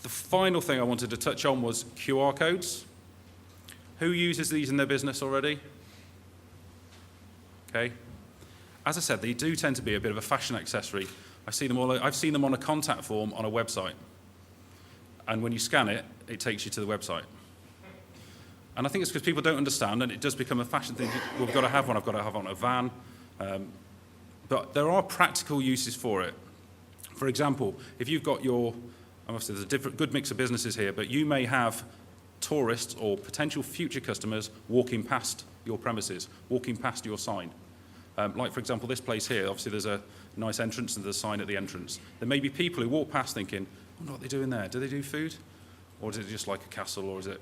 The final thing I wanted to touch on was QR codes. Who uses these in their business already? Okay. As I said, they do tend to be a bit of a fashion accessory. I've seen them on a contact form on a website. And when you scan it, it takes you to the website. And I think it's because people don't understand, and it does become a fashion thing. Well, we've got to have one. I've got to have on a van. But there are practical uses for it. For example, if you've got obviously there's a good mix of businesses here, but you may have tourists or potential future customers walking past your premises, walking past your sign. Like, for example, this place here, obviously there's a nice entrance and there's a sign at the entrance. There may be people who walk past thinking, I wonder what they're doing there. Do they do food? Or is it just like a castle? Or is it,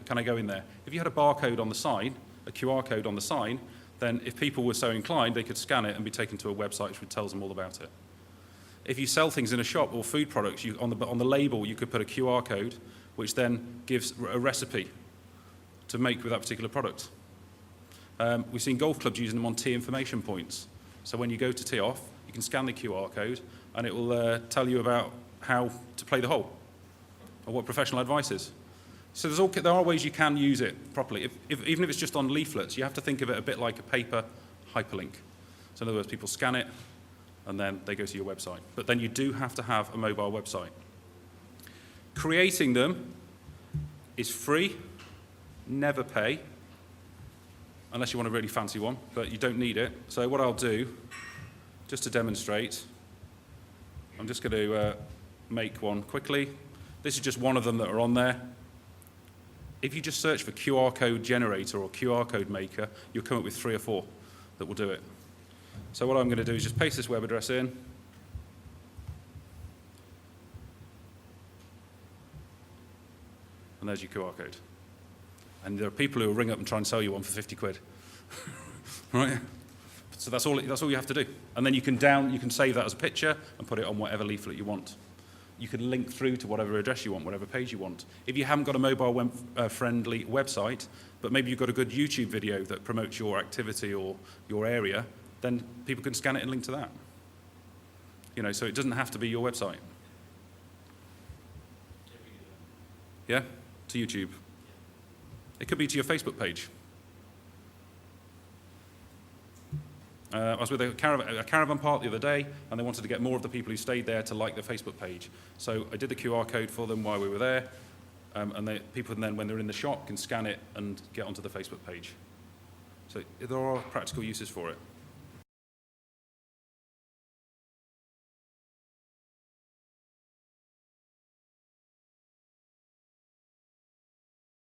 can I go in there? If you had a barcode on the sign, a QR code on the sign, then if people were so inclined, they could scan it and be taken to a website which tells them all about it. If you sell things in a shop or food products, on the label you could put a QR code, which then gives a recipe to make with that particular product. We've seen golf clubs using them on tee information points. So when you go to tee off, you can scan the QR code, and it will tell you about how to play the hole, or what professional advice is. So there are ways you can use it properly. Even if it's just on leaflets, you have to think of it a bit like a paper hyperlink. So in other words, people scan it, and then they go to your website. But then you do have to have a mobile website. Creating them is free, never pay, unless you want a really fancy one, but you don't need it. So what I'll do, just to demonstrate, I'm just going to make one quickly. This is just one of them that are on there. If you just search for QR code generator or QR code maker, you'll come up with 3 or 4 that will do it. So what I'm going to do is just paste this web address in. And there's your QR code. And there are people who will ring up and try and sell you one for 50 quid. Right? So that's all you have to do. And then you can save that as a picture and put it on whatever leaflet you want. You can link through to whatever address you want, whatever page you want. If you haven't got a mobile friendly website, but maybe you've got a good YouTube video that promotes your activity or your area, then people can scan it and link to that. So it doesn't have to be your website. Yeah? To YouTube. It could be to your Facebook page. I was with a caravan park the other day, and they wanted to get more of the people who stayed there to like their Facebook page. So I did the QR code for them while we were there, and people then, when they're in the shop, can scan it and get onto the Facebook page. So there are practical uses for it.